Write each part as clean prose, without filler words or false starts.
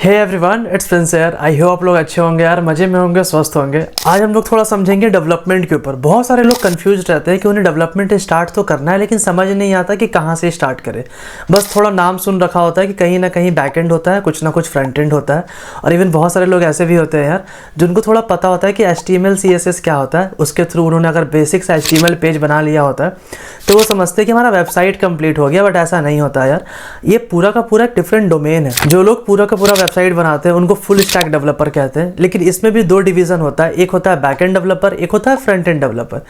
Hey everyone, it's Prince यार। I hope आप लोग अच्छे होंगे यार, मजे में होंगे, स्वस्थ होंगे। आज हम लोग थोड़ा समझेंगे डेवलपमेंट के ऊपर। बहुत सारे लोग कंफ्यूज रहते हैं कि उन्हें डेवलपमेंट स्टार्ट तो करना है, लेकिन समझ नहीं आता कि कहाँ से स्टार्ट करें। बस थोड़ा नाम सुन रखा होता है कि कहीं ना कहीं बैक एंड होता है, कुछ ना कुछ फ्रंट एंड होता है। और इवन बहुत सारे लोग ऐसे भी होते हैं यार जिनको थोड़ा पता होता है कि HTML CSS क्या होता है। उसके थ्रू उन्होंने अगर बेसिक सा HTML पेज बना लिया होता है तो वो समझते हैं कि हमारा वेबसाइट कंप्लीट हो गया। बट ऐसा नहीं होता है यार, ये पूरा का पूरा एक डिफरेंट डोमेन है। जो लोग पूरा का पूरा वेबसाइट बनाते हैं उनको फुल स्टैक डेवलपर कहते हैं, लेकिन इसमें भी दो डिवीजन होता है। एक होता है बैक एंड डेवलपर, एक होता है फ्रंट एंड डेवलपर।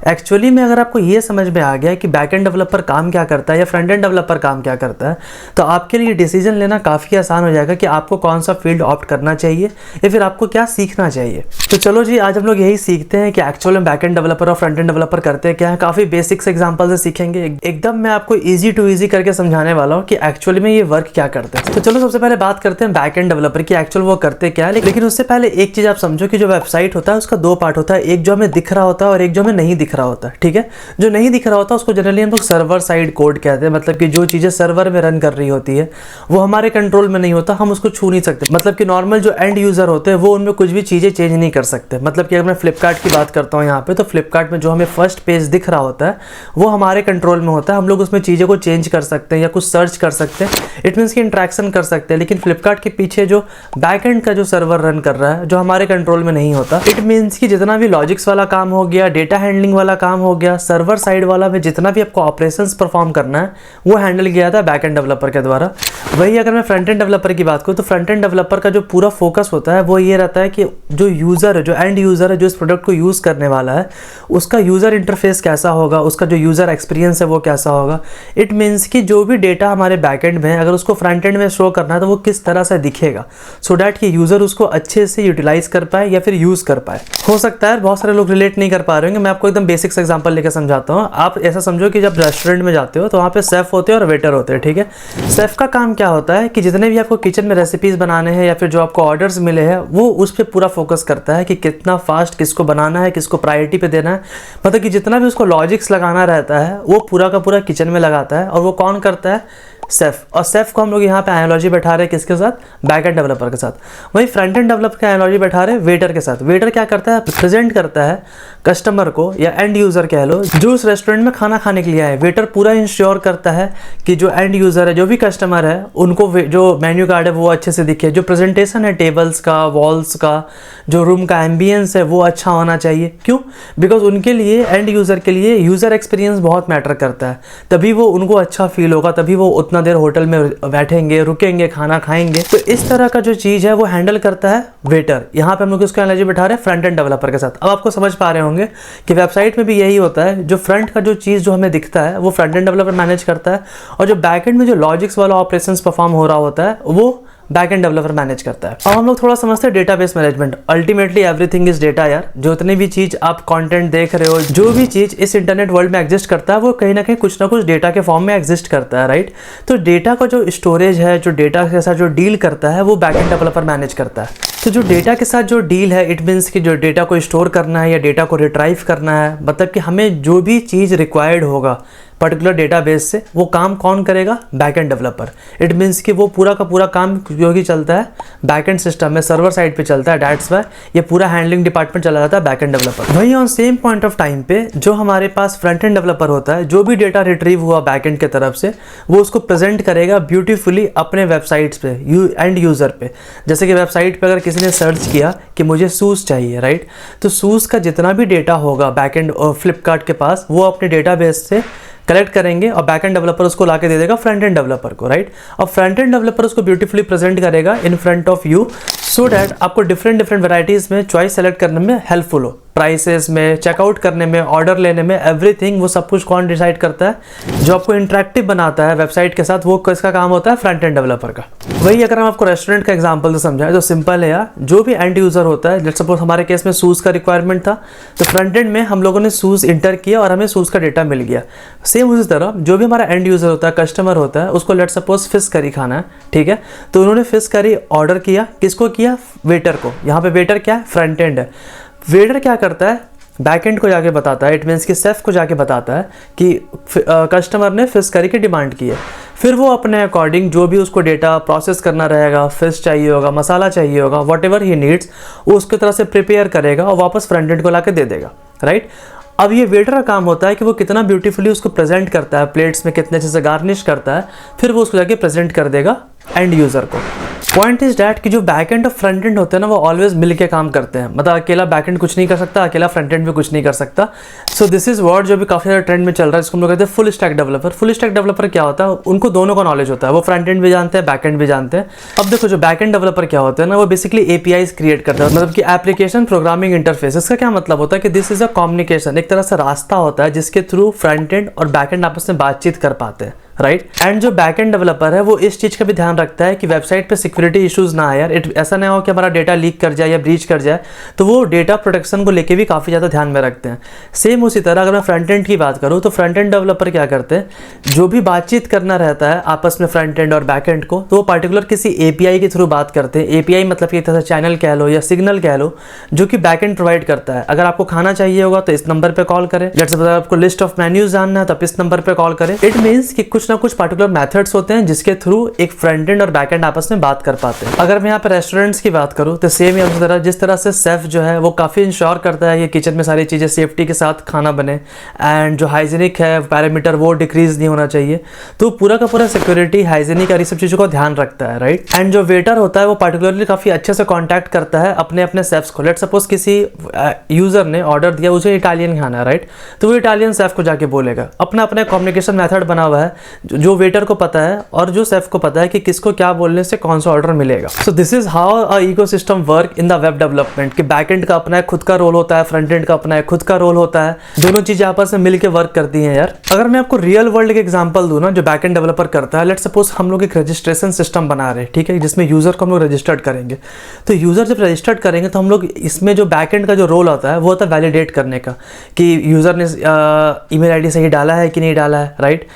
एक्चुअली में अगर आपको ये समझ में आ गया कि बैक एंड डेवलपर काम क्या करता है या फ्रंट एंड डेवलपर काम क्या करता है, तो आपके लिए डिसीजन लेना काफ़ी आसान हो जाएगा कि आपको कौन सा फील्ड ऑप्ट करना चाहिए या फिर आपको क्या सीखना चाहिए। तो चलो जी, आज हम लोग यही सीखते हैं कि एक्चुअल में बैक एंड डेवलपर और फ्रंट एंड डेवलपर करते क्या है। काफ़ी बेसिक्स एग्जाम्पल से सीखेंगे। एकदम मैं आपको ईजी टू ईजी करके समझाने वाला हूँ कि एक्चुअली में ये वर्क क्या करते हैं। तो चलो सबसे पहले बात करते हैं बैक एंड डेवलपर की, एक्चुअल वो करते क्या है। लेकिन उससे पहले एक चीज आप समझो कि जो वेबसाइट होता है उसका दो पार्ट होता है, एक जो हमें दिख रहा होता है और एक जो हमें नहीं दिख रहा होता है। ठीक है, जो नहीं दिख रहा होता है उसको जनरली हम लोग सर्वर साइड कोड कहते हैं। मतलब कि जो चीजें सर्वर में रन कर रही होती है वो हमारे कंट्रोल में नहीं होता, हम उसको छू नहीं सकते। मतलब कि नॉर्मल जो एंड यूजर होते हैं वो उनमें कुछ भी चीजें चेंज नहीं कर सकते। मतलब कि अगर मैं फ्लिपकार्ट की बात करता हूँ यहाँ पे, तो फ्लिपकार्ट में जो हमें फर्स्ट पेज दिख रहा होता है वो हमारे कंट्रोल में होता है। हम लोग उसमें चीज़ें को चेंज कर सकते हैं या कुछ सर्च कर सकते हैं, इट मीन्स की इंट्रैक्शन कर सकते हैं। लेकिन फ्लिपकार्ट के पीछे जो बैक एंड का जो सर्वर रन कर रहा है जो हमारे कंट्रोल में नहीं होता, इट मीन्स कि जितना भी लॉजिक्स वाला काम हो गया, डेटा हैंडलिंग वाला काम हो गया, सर्वर साइड वाला में जितना भी आपको ऑपरेशंस परफॉर्म करना है वो हैंडल किया था बैक एंड डेवलपर के द्वारा। वही अगर मैं फ्रंट एंड डेवलपर की बात करूँ तो फ्रंट एंड डेवलपर का जो पूरा फोकस होता है वो ये रहता है कि जो यूज़र है, जो एंड यूज़र है, जो इस प्रोडक्ट को यूज़ करने वाला है, उसका यूज़र इंटरफेस कैसा होगा, उसका जो यूज़र एक्सपीरियंस है वो कैसा होगा। इट मीन्स कि जो भी डेटा हमारे बैक एंड में है अगर उसको फ्रंट एंड में शो करना है तो वो किस तरह से दिखेगा, सो डैट कि यूज़र उसको अच्छे से यूटिलाइज कर पाए या फिर यूज़ कर पाए। हो सकता है बहुत सारे लोग रिलेट नहीं कर पा रहे होंगे, मैं आपको एकदम बेसिक्स एग्जांपल लेकर समझाता हूँ। आप ऐसा समझो कि जब रेस्टोरेंट में जाते हो तो वहाँ पे शेफ होते हैं और वेटर होते हैं। ठीक है, शेफ का काम क्या होता है कि जितने भी आपको किचन में रेसिपीज बनाने हैं या फिर जो आपको ऑर्डर्स मिले हैं वो उस पर पूरा फोकस करता है कि कितना फास्ट किसको बनाना है, किसको प्रायोरिटी पे देना है। मतलब कि जितना भी उसको लॉजिक्स लगाना रहता है वो पूरा का पूरा किचन में लगाता है। और वो कौन करता है? सेफ। और सेफ को हम लोग यहाँ पे एनालॉजी बैठा रहे हैं किसके साथ? बैक एंड डेवलपर के साथ। वही फ्रंट एंड डेवलपर का एनालॉजी बैठा रहे हैं वेटर के साथ। वेटर क्या करता है? प्रेजेंट करता है कस्टमर को या एंड यूजर कह लो जो उस रेस्टोरेंट में खाना खाने के लिए आए। वेटर पूरा इंश्योर करता है कि जो एंड यूजर है, जो भी कस्टमर है, उनको जो मेन्यू कार्ड है वो अच्छे से दिखे, जो प्रेजेंटेशन है टेबल्स का, वॉल्स का, जो रूम का एम्बियंस है वो अच्छा होना चाहिए। क्यों? बिकॉज उनके लिए, एंड यूजर के लिए यूजर एक्सपीरियंस बहुत मैटर करता है। तभी वो उनको अच्छा फील होगा, तभी वो उतना देर होटल में बैठेंगे, रुकेंगे, खाना खाएंगे। तो इस तरह का जो चीज है वो हैंडल करता है वेटर। यहाँ पे हम लोग इसको एनालॉजी बैठा रहे हैं फ्रंट एंड डेवलपर के साथ। अब आपको समझ पा रहे होंगे कि वेबसाइट में भी यही होता है, जो फ्रंट का जो चीज जो हमें दिखता है वो फ्रंट एंड डेवलपर मैनेज करता है, और जो बैक एंड में जो लॉजिक्स वाला ऑपरेशंस परफॉर्म हो रहा होता है वो बैक एंड डेवलपर मैनेज करता है। अब हम लोग थोड़ा समझते हैं database management. Ultimately everything is data यार। जो इतनी भी चीज आप कंटेंट देख रहे हो, जो भी चीज इस इंटरनेट वर्ल्ड में एग्जिस्ट करता है वो कहीं ना कुछ डेटा के फॉर्म में एग्जिस्ट करता है, राइट। तो डेटा का जो स्टोरेज है, जो डेटा के साथ जो डील करता है वो बैक एंड डेवलपर मैनेज करता है। तो जो डेटा के साथ जो डील है, इट मीन्स कि जो डेटा को स्टोर करना है या डेटा को रिट्राइव करना है, मतलब कि हमें जो भी चीज़ रिक्वायर्ड होगा पर्टिकुलर डेटाबेस से, वो काम कौन करेगा? Back end developer. It means कि वो पूरा का पूरा काम जो कि चलता है बैक एंड सिस्टम में, सर्वर साइड पे चलता है। दैट्स व्हाई ये पूरा हैंडलिंग डिपार्टमेंट चला जाता है बैक एंड डेवलपर। वहीं on same point of time पे जो हमारे पास फ्रंट एंड डेवलपर होता है, जो भी डेटा रिट्रीव हुआ बैक एंड की तरफ से वो उसको प्रेजेंट करेगा ब्यूटीफुली अपने वेबसाइट्स पे, एंड यूजर पे। जैसे कि वेबसाइट पे अगर किसी ने सर्च किया कि मुझे शूज़ चाहिए, राइट, तो शूज़ का जितना भी डेटा होगा बैक एंड फ्लिपकार्ट के पास वो अपने डेटाबेस से कलेक्ट करेंगे और बैक एंड डेवलपर उसको लाके दे देगा फ्रंट एंड डेवलपर को, राइट। और फ्रंट एंड डेवलपर उसको ब्यूटीफुली प्रेजेंट करेगा in front of you, so that आपको डिफरेंट वैराइटीज में चॉइस सेलेक्ट करने में हेल्पफुल हो। प्राइसेस में, चेकआउट करने में, ऑर्डर लेने में, एवरीथिंग वो सब कुछ कौन डिसाइड करता है? जो आपको इंटरेक्टिव बनाता है वेबसाइट के साथ वो किसका काम होता है? फ्रंट एंड डेवलपर का। वही अगर हम आपको रेस्टोरेंट का एग्जांपल से समझाएं तो सिंपल है यार। जो भी एंड यूजर होता है, लेट्स सपोज हमारे केस में शूज़ का रिक्वायरमेंट था, तो फ्रंट एंड में हम लोगों ने शूज़ इंटर किया और हमें शूज़ का डेटा मिल गया। सेम उसी तरह जो भी हमारा एंड यूजर होता है, कस्टमर होता है, उसको लेट्स सपोज फिश करी खाना है, ठीक है, तो उन्होंने फिश करी ऑर्डर किया। किसको किया? वेटर को। यहाँ पे वेटर क्या है? फ्रंट एंड है। वेटर क्या करता है? बैकएंड को जाके बताता है, इट मीन्स कि सेफ को जाके बताता है कि कस्टमर ने फिश करी की डिमांड की है। फिर वो अपने अकॉर्डिंग जो भी उसको डेटा प्रोसेस करना रहेगा, फिश चाहिए होगा, मसाला चाहिए होगा, वॉट एवर ही नीड्स, वो उसकी तरह से प्रिपेयर करेगा और वापस फ्रंट एंड को ला के दे देगा, राइट। अब ये वेटर का काम होता है कि वो कितना ब्यूटीफुली उसको प्रेजेंट करता है, प्लेट्स में कितने अच्छे से गार्निश करता है, फिर वो उसको जाके प्रेजेंट कर देगा एंड यूज़र को। पॉइंट इज डैट कि जो बैक एंड और फ्रंट एंड होते हैं ना, वो ऑलवेज मिल के काम करते हैं। मतलब अकेला बैक एंड कुछ नहीं कर सकता, अकेला फ्रंट एंड भी कुछ नहीं कर सकता। सो दिस इज वर्ड जो भी काफ़ी ज़्यादा ट्रेंड में चल रहा है, जिसको हम लोग कहते हैं full stack developer. Full stack developer क्या होता है, उनको दोनों का नॉलेज होता है, वो फ्रंट एंड भी जानते हैं, बैक एंड भी जानते हैं। अब देखो जो बैक एंड डेवलपर क्या होते हैं ना, वो बेसिकली APIs क्रिएट करते हैं, मतलब कि एप्लीकेशन प्रोग्रामिंग इंटरफेस। इसका क्या मतलब होता है कि दिस इज अ कम्युनिकेशन, एक तरह से रास्ता होता है जिसके थ्रू फ्रंट एंड और बैक एंड आपस में बातचीत कर पाते हैं, राइट। एंड जो बैक एंड डेवलपर है वो इस चीज़ का भी ध्यान रखता है कि वेबसाइट पे सिक्योरिटी इश्यूज ना आए यार, ऐसा ना हो कि हमारा डेटा लीक कर जाए या ब्रीच कर जाए, तो वो डेटा प्रोटेक्शन को लेके भी काफ़ी ज़्यादा ध्यान में रखते हैं। सेम उसी तरह अगर मैं फ्रंट एंड की बात करूँ तो फ्रंट एंड डेवलपर क्या करते हैं, जो भी बातचीत करना रहता है आपस में फ्रंट एंड और बैक एंड को, तो वो पर्टिकुलर किसी API के थ्रू बात करते हैं। API मतलब कि एक तरह से चैनल कह लो या सिग्नल कह लो, जो कि बैक एंड प्रोवाइड करता है। अगर आपको खाना चाहिए होगा तो इस नंबर पर कॉल करें, जैसे अगर आपको लिस्ट ऑफ मेन्यूज जानना है तो आप इस नंबर पर कॉल करें। इट मीन्स कि कुछ ना कुछ पर्टिकुलर मेथड्स होते हैं जिसके थ्रू एक फ्रंट एंड और बैक एंड आपस में बात कर पाते हैं। अगर मैं यहाँ पे रेस्टोरेंट्स की बात करूँ तो सेम ही उसी तरह, जिस तरह से शेफ जो है वो काफ़ी इंश्योर करता है कि किचन में सारी चीज़ें सेफ्टी के साथ खाना बने एंड जो हाइजीनिक है पैरामीटर वो डिक्रीज नहीं होना चाहिए, तो पूरा का पूरा सिक्योरिटी, हाइजीनिक और ये सब चीज़ों को ध्यान रखता है, राइट। एंड जो वेटर होता है वो पर्टिकुलरली काफ़ी अच्छे से कॉन्टैक्ट करता है अपने अपने शेफ्स को। लेट सपोज किसी यूज़र ने ऑर्डर दिया, उसे इटालियन खाना है, राइट, तो वो इटालियन शेफ को जाके बोलेगा। अपना अपना कम्युनिकेशन मेथड बना हुआ है जो वेटर को पता है और जो शेफ को पता है कि किसको क्या बोलने से कौन सा ऑर्डर मिलेगा। So this is how a ecosystem work in the web development, कि बैक एंड का अपना एक खुद का रोल होता है, फ्रंट एंड का अपना एक खुद का रोल होता है, दोनों चीजें आपस में मिलकर वर्क करती हैं यार। अगर मैं आपको रियल वर्ल्ड के एग्जांपल दूं ना, जो बैक एंड डेवलपर करता है, लेट सपोज हम लोग एक रजिस्ट्रेशन सिस्टम बना रहे हैं, ठीक है, जिसमें यूजर को हम लोग रजिस्टर्ड करेंगे। तो यूजर जब रजिस्टर्ड करेंगे तो हम लोग इसमें जो बैक एंड का जो रोल होता है वो होता है वैलिडेट करने का, कि यूजर ने ईमेल आईडी सही डाला है कि नहीं डाला है, राइट,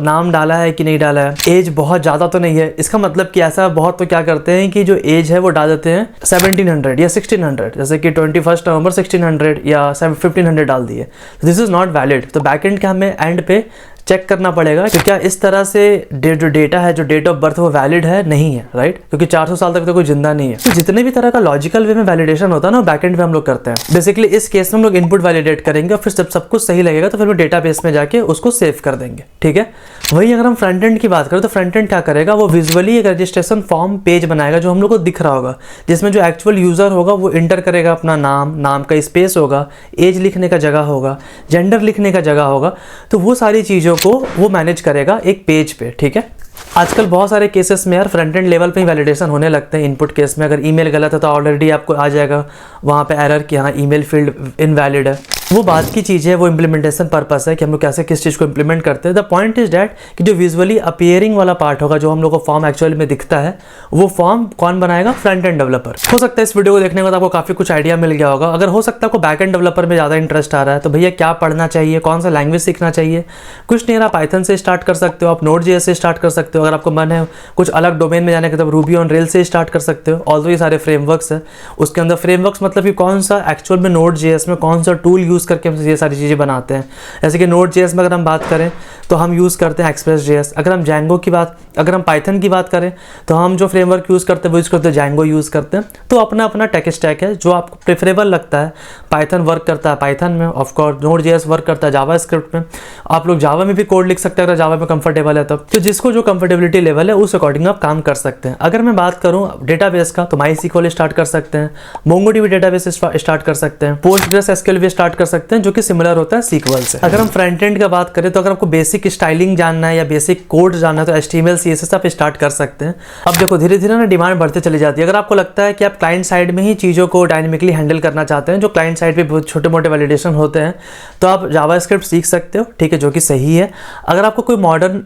नाम डाला है कि नहीं डाला है, एज बहुत ज़्यादा तो नहीं है। इसका मतलब कि ऐसा बहुत तो क्या करते हैं कि जो एज है वो डाल देते हैं 1700 या 1600, जैसे कि 21 नवंबर 1600 या 1500 डाल दिए। This is not valid. तो बैक एंड का हमें एंड पे चेक करना पड़ेगा कि क्या इस तरह से जो डेटा है, जो डेट ऑफ बर्थ वो वैलिड है, नहीं है, राइट, क्योंकि 400 साल तक तो कोई जिंदा नहीं है। तो जितने भी तरह का लॉजिकल वे में वैलिडेशन होता है ना, बैक एंड पे हम लोग करते हैं। बेसिकली इस केस में हम लोग इनपुट वैलिडेट करेंगे और फिर जब सब कुछ सही लगेगा तो फिर वो डेटाबेस में जाके उसको सेव कर देंगे, ठीक है। वही अगर हम फ्रंट एंड की बात करें तो फ्रंट एंड क्या करेगा, वो विजुअली एक रजिस्ट्रेशन फॉर्म पेज बनाएगा जो हम लोग को दिख रहा होगा, जिसमें जो एक्चुअल यूजर होगा वो इंटर करेगा अपना नाम, नाम का स्पेस होगा, एज लिखने का जगह होगा, जेंडर लिखने का जगह होगा, तो वो सारी चीज़ों को वो मैनेज करेगा एक पेज पे, ठीक है। आजकल बहुत सारे केसेस में यार फ्रंट एंड लेवल पे ही वैलिडेशन होने लगते हैं। इनपुट केस में अगर ईमेल गलत है तो ऑलरेडी आपको आ जाएगा वहाँ पे एरर कि हाँ ईमेल फील्ड इनवैलिड है। वो बात की चीज़ है, वो इम्प्लीमेंटेशन पर्पस है कि हम लोग कैसे किस चीज़ को इम्प्लीमेंट करते हैं। द पॉइंट इज डैट कि जो विजुअली अपीयरिंग वाला पार्ट होगा, जो हम लोग को फॉर्म एक्चुअली में दिखता है, वो फॉर्म कौन बनाएगा, फ्रंट एंड डेवलपर। हो सकता है इस वीडियो को देखने के बाद आपको काफ़ी कुछ आइडिया मिल गया होगा। अगर हो सकता है आपको बैक एंड डेवलपर में ज़्यादा इंटरेस्ट आ रहा है तो भैया क्या पढ़ना चाहिए, कौन सा लैंग्वेज सीखना चाहिए, कुछ नहीं, आप पाइथन से स्टार्ट कर सकते हो, आप Node.js से स्टार्ट कर सकते हो। अगर आपको मन है कुछ अलग डोमेन में जाने के तब रूबी ऑन रेल से स्टार्ट कर सकते हो। ऑल्दो ये सारे फ्रेमवर्क्स है, उसके अंदर फ्रेमवर्क्स मतलब कि कौन सा एक्चुअल में Node.js में कौन सा टूल यूज़ करके हम ये सारी चीज़ें बनाते हैं। जैसे कि Node.js में अगर हम बात करें तो हम यूज़ करते हैं Express.js। अगर हम Django की बात, अगर हम पाइथन की बात करें तो हम जो फ्रेमवर्क यूज़ करते हैं वो यूज़ करते हैं Django यूज़ करते हैं। तो अपना अपना टेक स्टैक है जो आपको प्रेफरेबल लगता है। पाइथन वर्क करता है पाइथन में, ऑफकोर्स Node.js वर्क करता है जावास्क्रिप्ट में। आप लोग जावा में भी कोड लिख सकते हैं अगर जावा में कंफर्टेबल है तो जिसको जो कंफर्टेबिलिटी लेवल है उस अकॉर्डिंग आप काम कर सकते हैं। अगर मैं बात करूं डेटाबेस का तो MySQL स्टार्ट कर सकते हैं, MongoDB डेटाबेस स्टार्ट कर सकते हैं, PostgreSQL भी स्टार्ट कर सकते हैं जो कि सिमिलर होता है SQL से। अगर हम फ्रंट एंड का बात करें तो अगर आपको बेसिक स्टाइलिंग जानना है या बेसिक कोड जानना है तो HTML CSS आप स्टार्ट कर सकते हैं। अब देखो धीरे धीरे ना डिमांड बढ़ते चली जाती है। अगर आपको लगता है कि आप क्लाइंट साइड में ही चीज़ों को डायनेमिकली हैंडल करना चाहते हैं, जो क्लाइंट साइड पे बहुत छोटे मोटे वैलिडेशन होते हैं, तो आप जावास्क्रिप्ट सीख सकते हो, ठीक है, जो कि सही है। अगर आपको कोई मॉडर्न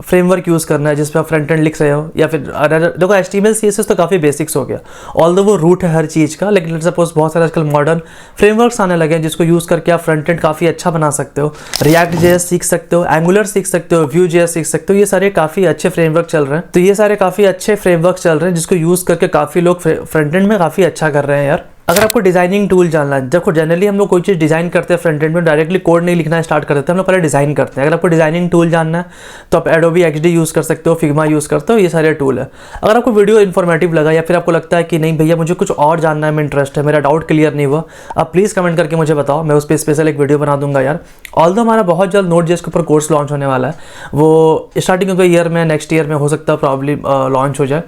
फ्रेमवर्क यूज़ करना है जिसपे आप फ्रंट एंड लिख रहे हो, या फिर देखो HTML CSS तो काफ़ी बेसिक्स हो गया, ऑल्दो वो रूट है हर चीज़ का, लेकिन सपोज बहुत सारे आजकल मॉडर्न फ्रेमवर्क्स आने लगे हैं जिसको यूज़ करके आप फ्रंट एंड काफ़ी अच्छा बना सकते हो। React.js सीख सकते हो, Angular सीख सकते हो, Vue.js सीख सकते हो। ये सारे काफ़ी अच्छे फ्रेमवर्क चल रहे हैं। तो ये सारे काफ़ी अच्छे फ्रेमवर्क चल रहे हैं जिसको यूज़ करके काफ़ी लोग फ्रंट एंड में काफ़ी अच्छा कर रहे हैं यार। अगर आपको डिजाइनिंग टूल जानना है, देखो जनरली हम लोग कोई चीज़ डिजाइन करते हैं फ्रंट एंड में डायरेक्टली कोड नहीं लिखना स्टार्ट कर देते हैं, हम लोग पहले डिजाइन करते हैं। अगर आपको डिजाइनिंग टूल जानना है तो आप एडोबी XD यूज़ कर सकते हो, फिग्मा यूज़ करते हो, ये सारे टूल है। अगर आपको वीडियो इन्फॉर्मेटिव लगा या फिर आपको लगता है कि नहीं भैया मुझे कुछ और जानना है, मैं इंटरेस्ट है, मेरा डाउट क्लियर नहीं हुआ, आप प्लीज़ कमेंट करके मुझे बताओ, मैं उस पर स्पेशल एक वीडियो बना दूंगा यार। ऑल्दो हमारा बहुत जल्द Node.js के ऊपर कोर्स लॉन्च होने वाला है, वो स्टार्टिंग ऑफ द ईयर में, नेक्स्ट ईयर में हो सकता है प्रॉब्ली लॉन्च हो जाए।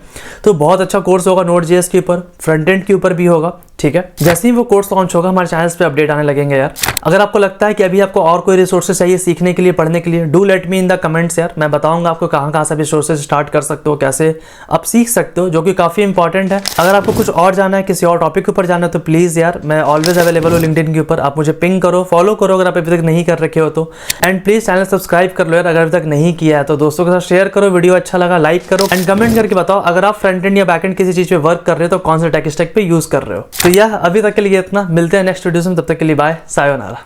तो बहुत अच्छा कोर्स होगा Node.js के ऊपर, फ्रंट एंड के ऊपर भी होगा, ठीक है। जैसे ही वो कोर्स लॉन्च होगा हमारे चैनल्स पे अपडेट आने लगेंगे यार। अगर आपको लगता है कि अभी आपको और कोई रिसोर्सेज चाहिए सीखने के लिए, पढ़ने के लिए, do let me in the comments यार, मैं बताऊंगा आपको कहाँ से रिसोर्सेज स्टार्ट कर सकते हो, कैसे आप सीख सकते हो, जो कि काफ़ी इंपॉर्टेंट है। अगर आपको कुछ और जाना है, किसी और टॉपिक के ऊपर जाना है तो प्लीज़ यार, मैं ऑलवेज अवेलेबल हूँ लिंक्डइन के ऊपर, आप मुझे पिंग करो, फॉलो करो अगर आप अभी तक नहीं कर रखे हो तो, एंड प्लीज़ चैनल सब्सक्राइब कर लो यार अगर अभी तक नहीं किया है तो। दोस्तों के साथ शेयर करो, वीडियो अच्छा लगा लाइक करो, एंड कमेंट करके बताओ अगर आप फ्रंट एंड या बैक एंड किसी चीज़ पे वर्क कर रहे हो तो कौन सा टेक स्टैक पे यूज़ कर रहे हो। तो यह अभी तक के लिए इतना, मिलते हैं नेक्स्ट वीडियो में, तब तक के लिए बाय, सायोनारा।